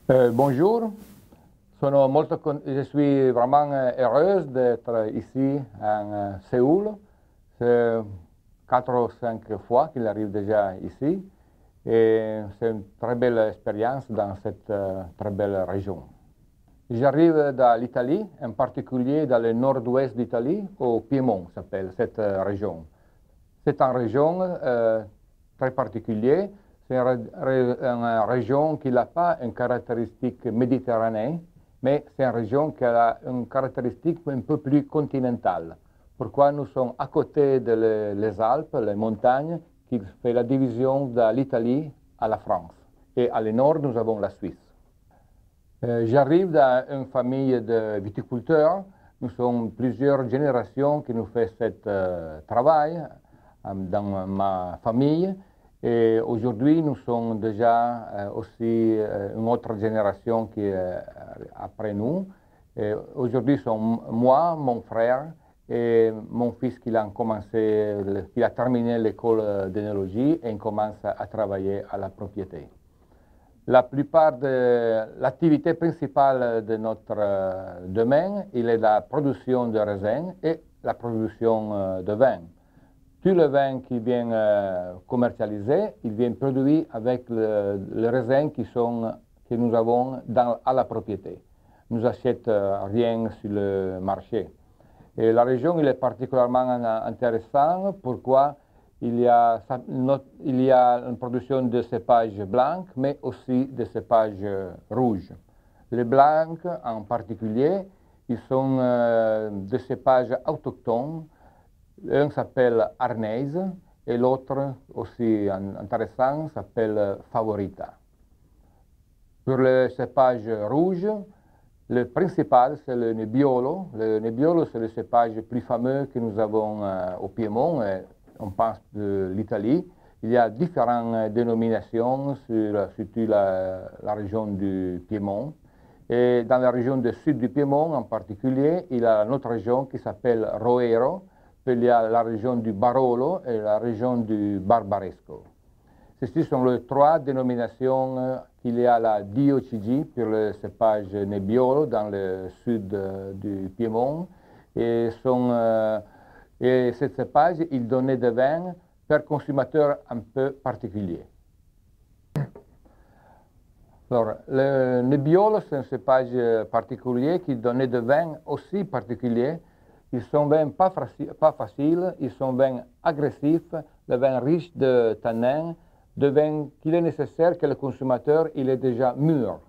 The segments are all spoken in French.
Bonjour, je suis vraiment heureuse d'être ici à Séoul. C'est 4 ou 5 fois qu'il arrive déjà ici et c'est une très belle expérience dans cette très belle région. J'arrive de l'Italie, en particulier dans le nord-ouest d'Italie, au Piémont s'appelle cette région. C'est une région très particulière. C'est une région qui n'a pas une caractéristique méditerranéenne, mais c'est une région qui a une caractéristique un peu plus continentale. Pourquoi nous sommes à côté des Alpes, les montagnes, qui fait la division de l'Italie à la France. Et à le nord, nous avons la Suisse. J'arrive d'une famille de viticulteurs. Nous sommes plusieurs générations qui nous font ce travail dans ma famille. Et aujourd'hui, nous sommes déjà aussi une autre génération qui est après nous. Aujourd'hui, sommes moi, mon frère et mon fils qui a terminé l'école d'énologie et commence à travailler à la propriété. La plupart de l'activité principale de notre domaine, il est la production de raisins et la production de vin. Tout le vin qui vient commercialisé, il vient produit avec les raisins que nous avons à la propriété. Nous n'achetons rien sur le marché. Et la région il est particulièrement intéressante. Pourquoi? Il y a une production de cépages blancs, mais aussi de cépages rouges. Les blancs, en particulier, ils sont des cépages autochtones. Un s'appelle Arnaise et l'autre, aussi intéressant, s'appelle Favorita. Pour le cépage rouge, le principal, c'est le Nebbiolo. Le Nebbiolo, c'est le cépage plus fameux que nous avons au Piémont. On pense de l'Italie. Il y a différentes dénominations surtout la région du Piémont. Et dans la région du sud du Piémont en particulier, il y a une autre région qui s'appelle Roero. Puis il y a la région du Barolo et la région du Barbaresco. Ceci sont les 3 dénominations qu'il y a la DOCG pour le cépage Nebbiolo dans le sud du Piémont. Et ce cépage, il donnait des vins per consommateur un peu particulier. Alors, le Nebbiolo, c'est un cépage particulier qui donnait des vins aussi particuliers. Ils sont vins pas faciles, ils sont vins agressifs, des vins riches de tanins, de vins qu'il est nécessaire que le consommateur il est déjà mûr.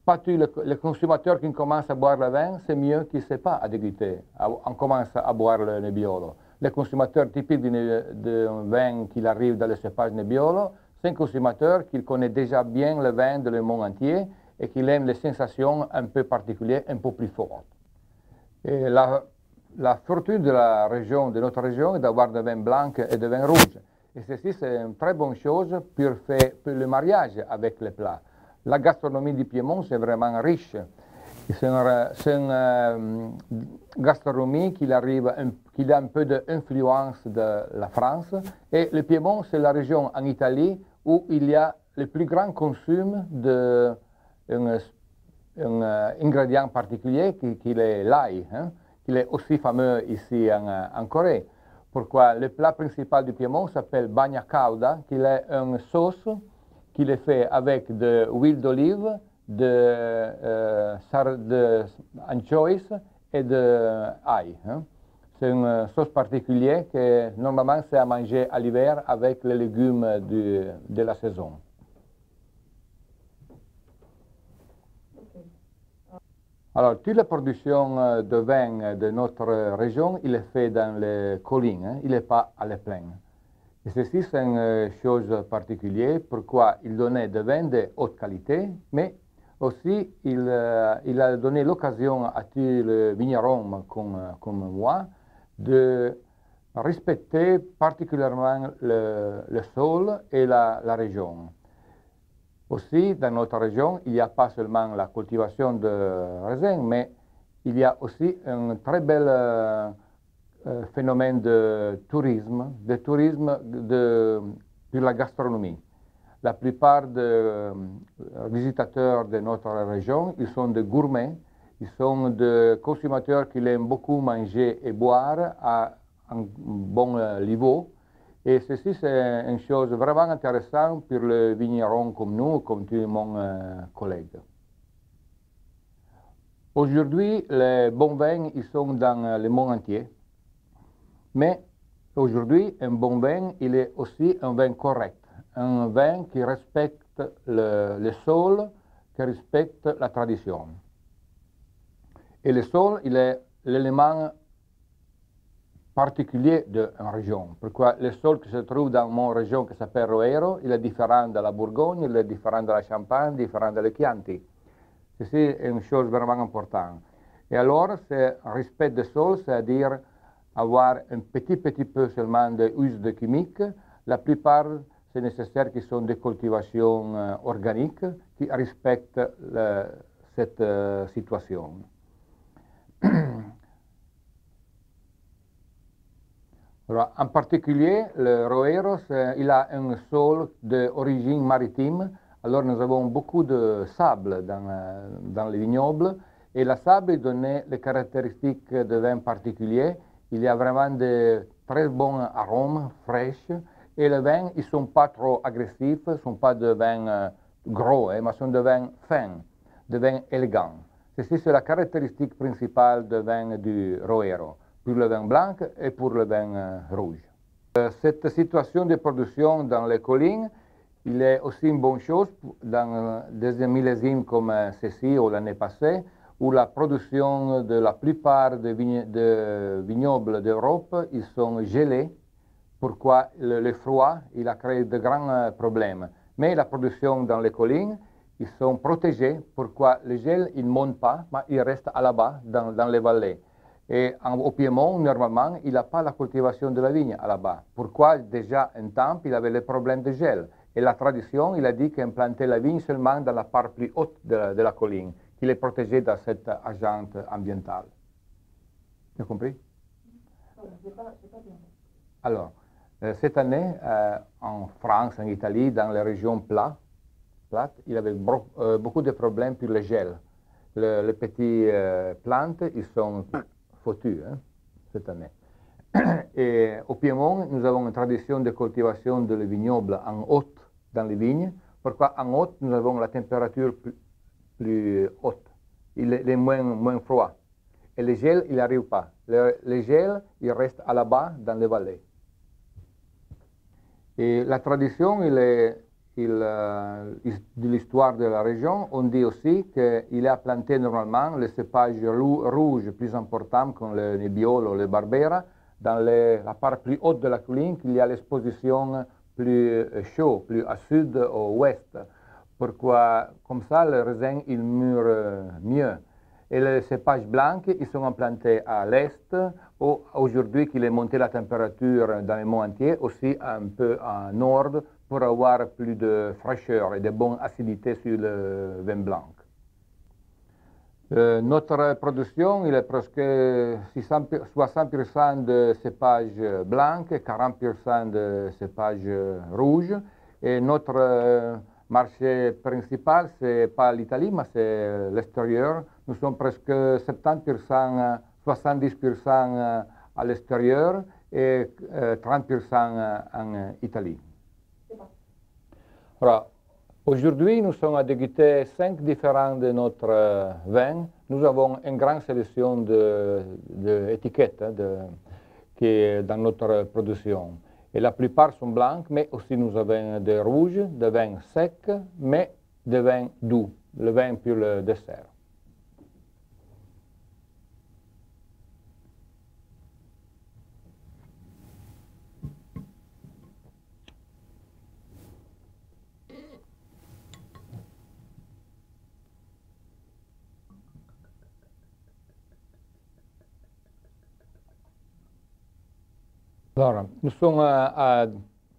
Pas tout le consommateur qui commence à boire le vin, c'est mieux qu'il ne sait pas à déguster. On commence à boire le Nebbiolo. Le consommateur typique d'un vin qui arrive dans le cépage Nebbiolo, c'est un consommateur qui connaît déjà bien le vin de le monde entier et qui aime les sensations un peu particulières, un peu plus fortes. Et la fortune de notre région est d'avoir des vins blancs et des vins rouges. Et ceci, c'est une très bonne chose pour le mariage avec les plats. La gastronomie du Piémont, c'est vraiment riche. C'est une gastronomie qui a un peu d'influence de la France. Et le Piémont, c'est la région en Italie où il y a le plus grand consum d'un ingrédient particulier qui est l'ail. Il est aussi fameux ici en Corée. Pourquoi? Le plat principal du Piémont s'appelle bagna cauda, qui est une sauce qui est faite avec de l'huile d'olive, d'anchois et d'ail. C'est une sauce particulière que normalement c'est à manger à l'hiver avec les légumes de la saison. Alors, toute la production de vin de notre région, il est fait dans les collines, il n'est pas à la plaine. Et ceci, c'est une chose particulière, pourquoi il donnait des vins de haute qualité, mais aussi il a donné l'occasion à tous les vignerons comme moi de respecter particulièrement le sol et la région. Aussi, dans notre région, il n'y a pas seulement la cultivation de raisins, mais il y a aussi un très bel phénomène de tourisme pour la gastronomie. La plupart des visitateurs de notre région, ils sont des gourmets, ils sont des consommateurs qui aiment beaucoup manger et boire à un bon niveau. Et ceci, c'est une chose vraiment intéressante pour les vignerons comme nous, comme tous mon collègues. Aujourd'hui, les bons vins, ils sont dans le monde entier. Mais aujourd'hui, un bon vin, il est aussi un vin correct. Un vin qui respecte le sol, qui respecte la tradition. Et le sol, il est l'élément particulier d'une région. Pourquoi le sol qui se trouve dans mon région qui s'appelle Roero, il est différent de la Bourgogne, il est différent de la Champagne, différent de la Chianti. Ceci est une chose vraiment importante. Et alors, c'est respect du sol, c'est-à-dire avoir un petit peu seulement d'use de chimiques. La plupart, c'est nécessaire qu'ils sont des cultivations organiques qui respectent cette situation. Alors, en particulier, le Roero, il a un sol d'origine maritime. Alors, nous avons beaucoup de sable dans les vignobles. Et le sable donne les caractéristiques de vin particuliers. Il y a vraiment de très bons arômes, fraîches. Et les vins, ils ne sont pas trop agressifs, ne sont pas de vins gros, mais sont de vins fins, de vins élégants. Ceci, c'est la caractéristique principale du vin du Roero, pour le vin blanc et pour le vin rouge. Cette situation de production dans les collines, il est aussi une bonne chose dans des millésimes comme ceci ou l'année passée, où la production de la plupart des vignobles d'Europe, ils sont gelés. Pourquoi le froid, il a créé de grands problèmes. Mais la production dans les collines, ils sont protégés. Pourquoi le gel, il ne monte pas, mais il reste à là-bas, dans les vallées. Et au Piémont, normalement, il n'a pas la cultivation de la vigne à là-bas. Pourquoi déjà un temps, il avait le problème de gel. Et la tradition, il a dit qu'on plantait la vigne seulement dans la part plus haute de la colline, qu'il est protégé dans cet agent ambiental. Tu as compris? Alors, cette année, en France, en Italie, dans les régions plates, il y avait beaucoup de problèmes pour le gel. Les petites plantes, ils sont foutus cette année. Et au Piémont, nous avons une tradition de cultivation de vignoble en haute dans les vignes. Pourquoi en haute, nous avons la température plus haute. Il est moins froid. Et le gel, il n'arrive pas. Le gel, il reste à là-bas dans les vallées. Et la tradition, de l'histoire de la région, on dit aussi qu'il a planté normalement le cépage rouge plus important comme le Nebbiolo, le Barbera, dans la part plus haute de la colline, qu'il y a l'exposition plus chaude, plus à sud, au ouest. Pourquoi, comme ça, le raisin, il mûre mieux. Et les cépages blancs, ils sont implantés à l'est, ou aujourd'hui qu'il est monté la température dans le monde entier, aussi un peu à nord, pour avoir plus de fraîcheur et de bonne acidité sur le vin blanc. Notre production, il est presque 60% de cépages blancs et 40% de cépages rouges. Et notre marché principal, ce n'est pas l'Italie, mais c'est l'extérieur. Nous sommes presque 70%, 70% à l'extérieur et 30% en Italie. Alors, aujourd'hui, nous sommes à déguster 5 différents de notre vin. Nous avons une grande sélection d'étiquettes qui est dans notre production. Et la plupart sont blancs, mais aussi nous avons des rouges, des vins secs, mais des vins doux, le vin pour le dessert. Alors, nous sommes à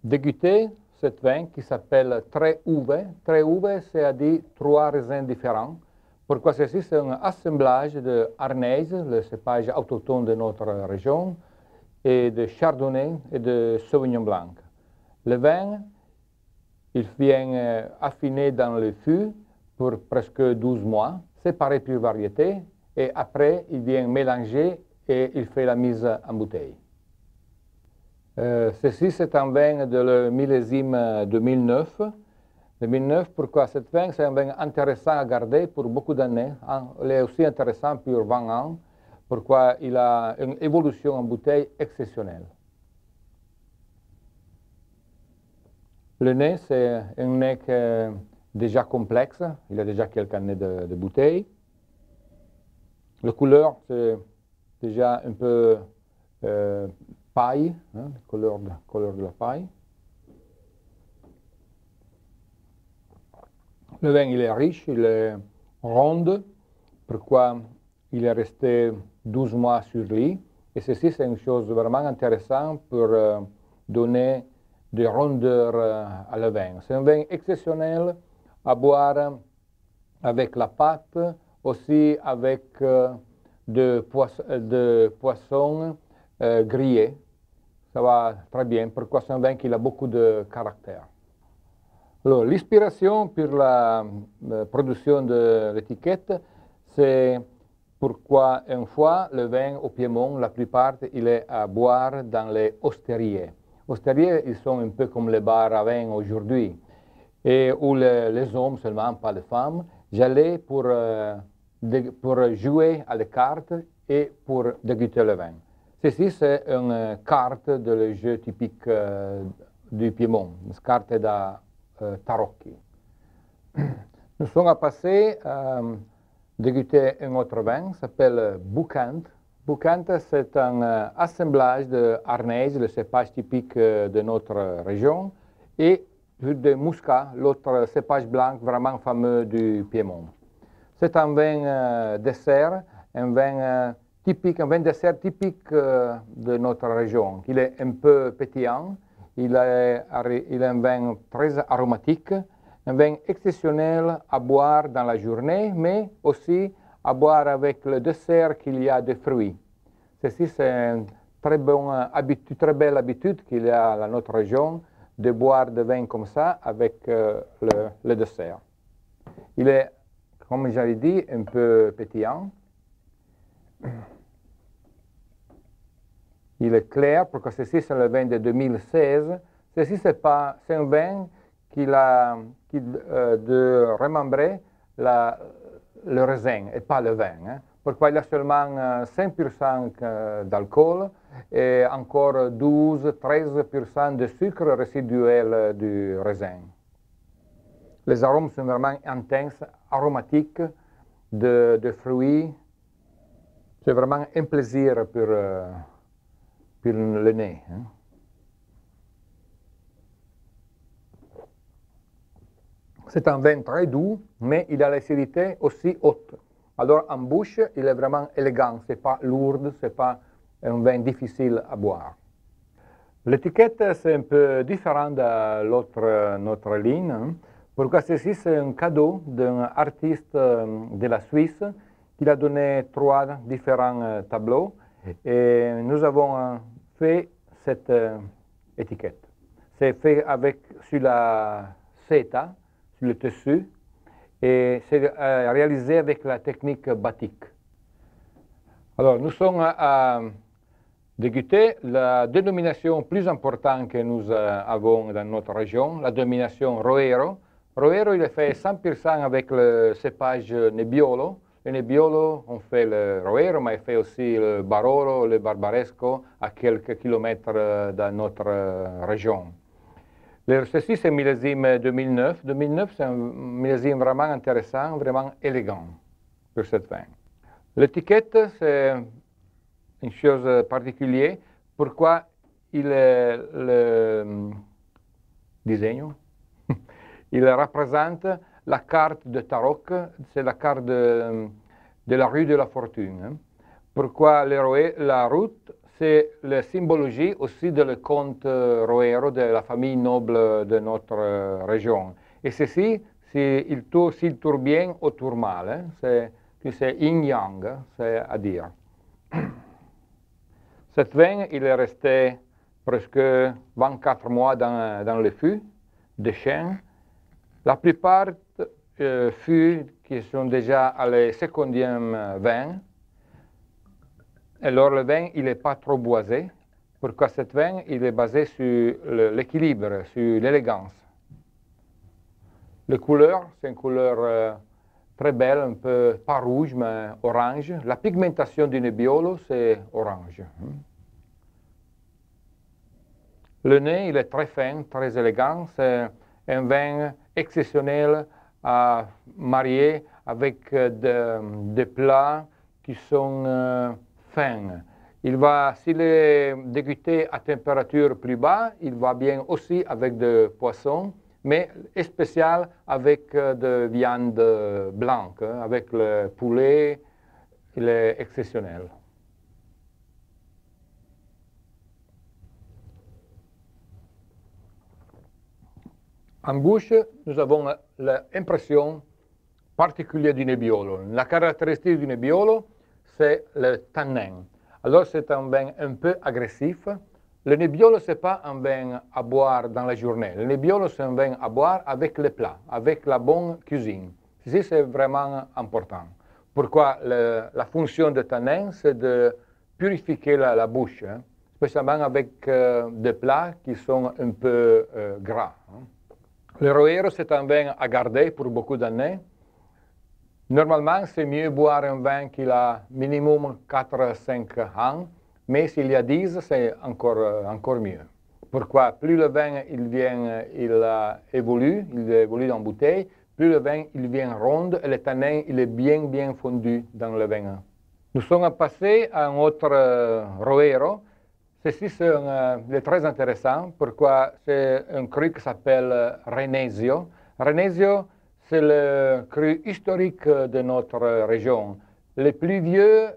déguster ce vin qui s'appelle Tre Uve. Tre Uve, c'est-à-dire 3 raisins différents. Pourquoi ceci? C'est un assemblage de Arneise, le cépage autochtone de notre région, et de Chardonnay et de Sauvignon blanc. Le vin, il vient affiné dans le fût pour presque 12 mois, séparé par variété, et après il vient mélangé et il fait la mise en bouteille. Ceci c'est un vin de le millésime 2009. 2009, pourquoi cette vin? C'est un vin intéressant à garder pour beaucoup d'années. Il est aussi intéressant pour 20 ans, pourquoi il a une évolution en bouteille exceptionnelle. Le nez, c'est un nez déjà complexe, il a déjà quelques années de bouteille. La couleur, c'est déjà un peu paille, hein, couleur de la paille. Le vin, il est riche, il est rond, pourquoi il est resté 12 mois sur lit. Et ceci, c'est une chose vraiment intéressante pour donner de rondeur à le vin. C'est un vin exceptionnel à boire avec la pâte, aussi avec de poisson grillé. Ça va très bien, pourquoi c'est un vin qui a beaucoup de caractère. Alors, l'inspiration pour la production de l'étiquette, c'est pourquoi une fois le vin au Piémont, la plupart, il est à boire dans les osteriers. Osteriers, ils sont un peu comme les bars à vin aujourd'hui, et où les hommes seulement, pas les femmes, j'allais pour jouer à la carte et pour déguster le vin. Ceci, c'est une carte de jeu typique du Piémont, une carte de tarocchi. Nous sommes passés à déguster un autre vin, s'appelle Boucante. Boucante, c'est un assemblage de Arneise, le cépage typique de notre région, et de Muscat, l'autre cépage blanc vraiment fameux du Piémont. C'est un vin dessert, un vin typique, un vin dessert typique de notre région. Il est un peu pétillant, il est un vin très aromatique, un vin exceptionnel à boire dans la journée, mais aussi à boire avec le dessert qu'il y a de fruits. Ceci, c'est une très belle habitude qu'il y a dans notre région de boire des vins comme ça avec le dessert. Il est, comme j'avais dit, un peu pétillant. Il est clair, parce que ceci, c'est le vin de 2016. Ceci, c'est un vin qui de remembrer le raisin et pas le vin. Hein. Pourquoi il a seulement 5% d'alcool et encore 12-13% de sucre résiduel du raisin. Les arômes sont vraiment intenses, aromatiques, de fruits. C'est vraiment un plaisir pour le nez. Hein. C'est un vin très doux, mais il a l'acidité aussi haute. Alors en bouche, il est vraiment élégant, ce n'est pas lourd, ce n'est pas un vin difficile à boire. L'étiquette, c'est un peu différent de notre ligne. Hein. Pourquoi ceci, c'est un cadeau d'un artiste de la Suisse qui a donné 3 différents tableaux. Et nous avons fait cette étiquette. C'est fait sur la seta, sur le tissu, et c'est réalisé avec la technique batik. Alors, nous sommes à déguster la dénomination plus importante que nous avons dans notre région, la dénomination Roero. Roero, il est fait 100% avec le cépage Nebbiolo. Le Nebbiolo, on fait le Roero, mais il fait aussi le Barolo, le Barbaresco, à quelques kilomètres de notre région. Ceci, c'est un millésime 2009. 2009, c'est un millésime vraiment intéressant, vraiment élégant pour cette vin. L'étiquette, c'est une chose particulière. Pourquoi le design, il représente la carte de Tarok, c'est la carte de la rue de la Fortune. Pourquoi la route, c'est la symbologie aussi de le comte Roero, de la famille noble de notre région. Et ceci, s'il tourne bien ou tourne mal, c'est yin-yang, c'est à dire. Cette vin, il est resté presque 24 mois dans le fût. de chêne. La plupart fûts qui sont déjà à la secondième vin. Alors le vin, il n'est pas trop boisé. Pourquoi cette vin, il est basé sur l'équilibre, sur l'élégance. La couleur, c'est une couleur très belle, un peu pas rouge, mais orange. La pigmentation du Nebbiolo, c'est orange. Le nez, il est très fin, très élégant. C'est un vin exceptionnel à marier avec des plats qui sont fins. S'il est dégusté à température plus basse, il va bien aussi avec des poissons, mais spécial avec de viande blanche, avec le poulet, il est exceptionnel. En bouche, nous avons l'impression particulière du Nebbiolo. La caractéristique du Nebbiolo, c'est le tanin. Alors c'est un vin un peu agressif. Le Nebbiolo, ce n'est pas un vin à boire dans la journée. Le Nebbiolo, c'est un vin à boire avec les plats, avec la bonne cuisine. Ceci, c'est vraiment important. Pourquoi la fonction de tanin, c'est de purifier la bouche, spécialement avec des plats qui sont un peu gras. Le Roero, c'est un vin à garder pour beaucoup d'années. Normalement, c'est mieux boire un vin qui a minimum 4-5 ans, mais s'il y a 10, c'est encore mieux. Pourquoi? Plus le vin il évolue en bouteille, plus le vin il vient rond et le tanin il est bien fondu dans le vin. Nous sommes passés à un autre Roero. Ceci est très intéressant. Pourquoi? C'est un cru qui s'appelle Renesio. Renesio, c'est le cru historique de notre région. Les plus vieux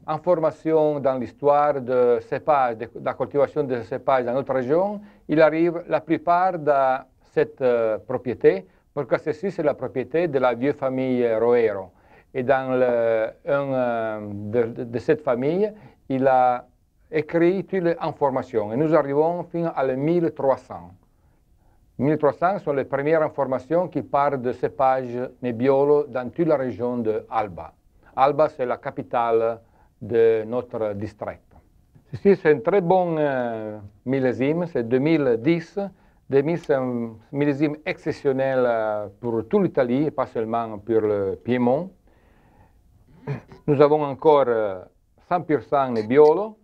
informations dans l'histoire de cépages, de la cultivation de cépages dans notre région, il arrive la plupart de cette propriété, parce que ceci c'est la propriété de la vieille famille Roero. Et dans de cette famille, il a écrit toutes les informations. Et nous arrivons fin à 1300. 1300 sont les premières informations qui parlent de cépages Nebbiolo dans toute la région de Alba. Alba, c'est la capitale de notre district. Ceci, c'est un très bon millésime, c'est 2010. 2010, c'est un millésime exceptionnel pour toute l'Italie, et pas seulement pour le Piémont. Nous avons encore 100% Nebbiolo,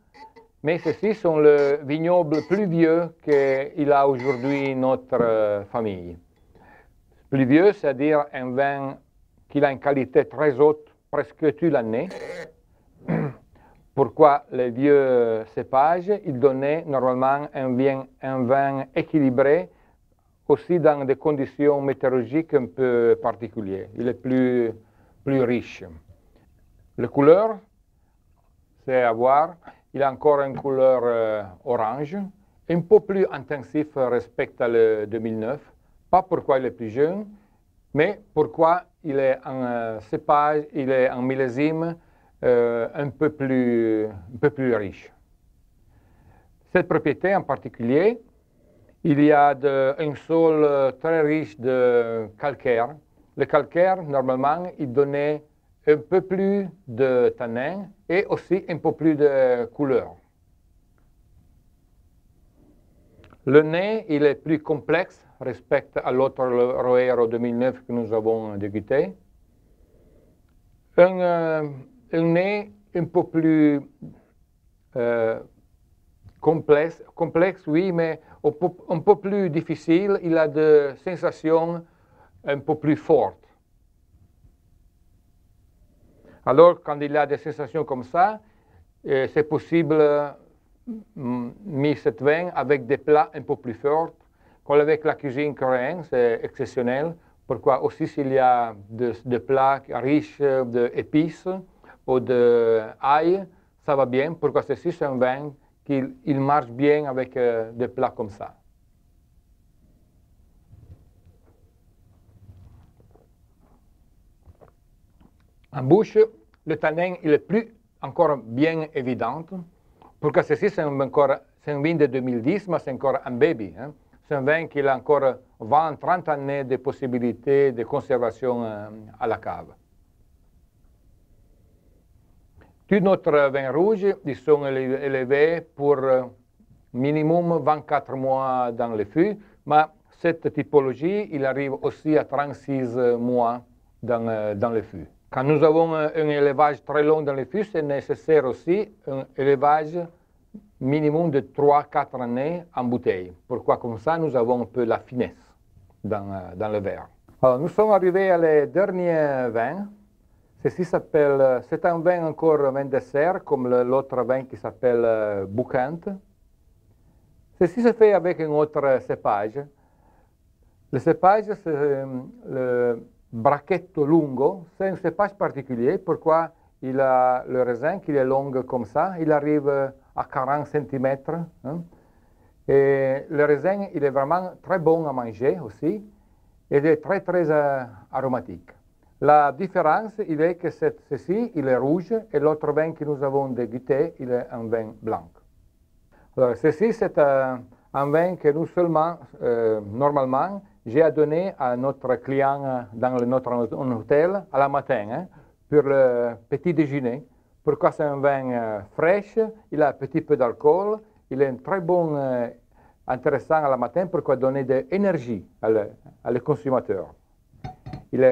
mais ceux-ci sont les vignobles plus vieux qu'il a aujourd'hui notre famille. Plus vieux, c'est-à-dire un vin qui a une qualité très haute presque toute l'année. Pourquoi les vieux cépages, ils donnaient normalement un vin équilibré, aussi dans des conditions météorologiques un peu particulières. Il est plus riche. La couleur, c'est à voir. Il a encore une couleur orange, un peu plus intensif respect à le 2009. Pas pourquoi il est plus jeune, mais pourquoi il est un cépage, il est un millésime un peu plus riche. Cette propriété en particulier, il y a un sol très riche de calcaire. Le calcaire, normalement, il donnait un peu plus de tanin et aussi un peu plus de couleur. Le nez, il est plus complexe respect à l'autre Roero 2009 que nous avons dégusté. Un nez un peu plus complexe, oui, mais un peu plus difficile. Il a des sensations un peu plus fortes. Alors, quand il a des sensations comme ça, c'est possible mettre cette vin avec des plats un peu plus forts. Comme avec la cuisine coréenne, c'est exceptionnel. Pourquoi aussi s'il y a des plats riches d'épices ou d'ail, ça va bien. Pourquoi ceci, c'est un vin qui marche bien avec des plats comme ça. En bouche, le tanin il est plus encore bien évident. Pourquoi ceci, c'est un vin de 2010, mais c'est encore un baby. c'est un vin qui a encore 20-30 années de possibilités de conservation à la cave. Tous notre vins rouges, ils sont élevés pour minimum 24 mois dans le fût, mais cette typologie, il arrive aussi à 36 mois dans le fût. Quand nous avons un élevage très long dans le fût, c'est nécessaire aussi un élevage minimum de 3-4 années en bouteille. Pourquoi comme ça, nous avons un peu la finesse dans le verre. Alors, nous sommes arrivés à les derniers vins. C'est un vin encore vin dessert, comme l'autre vin qui s'appelle Boucante. Ceci se fait avec un autre cépage. Le cépage, c'est le Bracchetto Lungo. C'est un cépage particulier. Pourquoi le raisin qui est long comme ça, il arrive à 40 cm. Hein? Et le raisin, il est vraiment très bon à manger aussi. Et il est très, très aromatique. La différence, il est que ceci, il est rouge, et l'autre vin que nous avons dégusté, il est un vin blanc. Alors, ceci, c'est un vin que nous seulement, normalement, j'ai à donner à notre client dans notre hôtel à la matin, hein, pour le petit déjeuner. Pourquoi c'est un vin fraîche, il a un petit peu d'alcool, il est très bon, intéressant à la matin, pourquoi donner de l'énergie à le consommateur. Il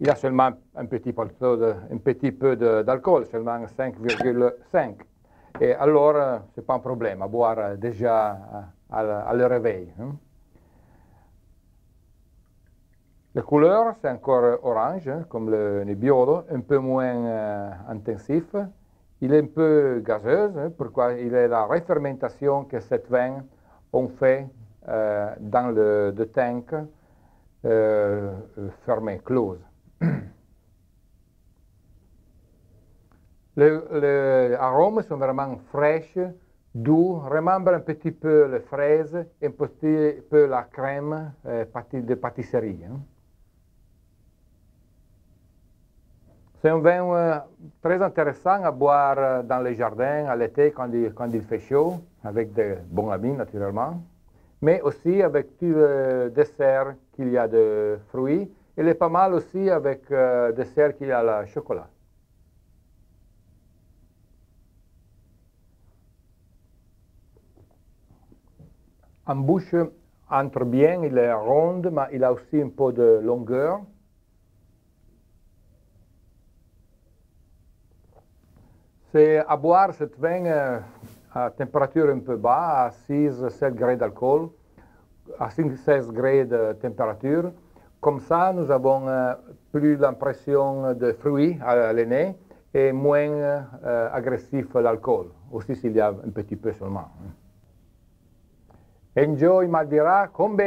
a seulement un petit peu d'alcool, seulement 5,5. Et alors, ce n'est pas un problème à boire déjà à le réveil. Hein. La couleur, c'est encore orange, hein, comme le Nebbiolo, un peu moins intensif. Il est un peu gazeuse, hein, pourquoi il est la réfermentation que cette vin on fait dans le tank fermé, close. Les arômes sont vraiment fraîches, doux, remembrent un petit peu les fraises et un petit peu la crème de pâtisserie. Hein. C'est un vin très intéressant à boire dans les jardins à l'été quand il fait chaud, avec de bons amis naturellement, mais aussi avec tous les desserts qu'il y a de fruits. Il est pas mal aussi avec dessert qu'il y a le chocolat. En bouche, entre bien, il est rond, mais il a aussi un peu de longueur. C'est à boire cette vin à température un peu basse, à 6-7 degrés d'alcool, à 5-16 degrés de température. Comme ça, nous avons plus l'impression de fruits à le nez et moins agressif l'alcool, aussi s'il y a un petit peu seulement. Enjoy Madeira Combe!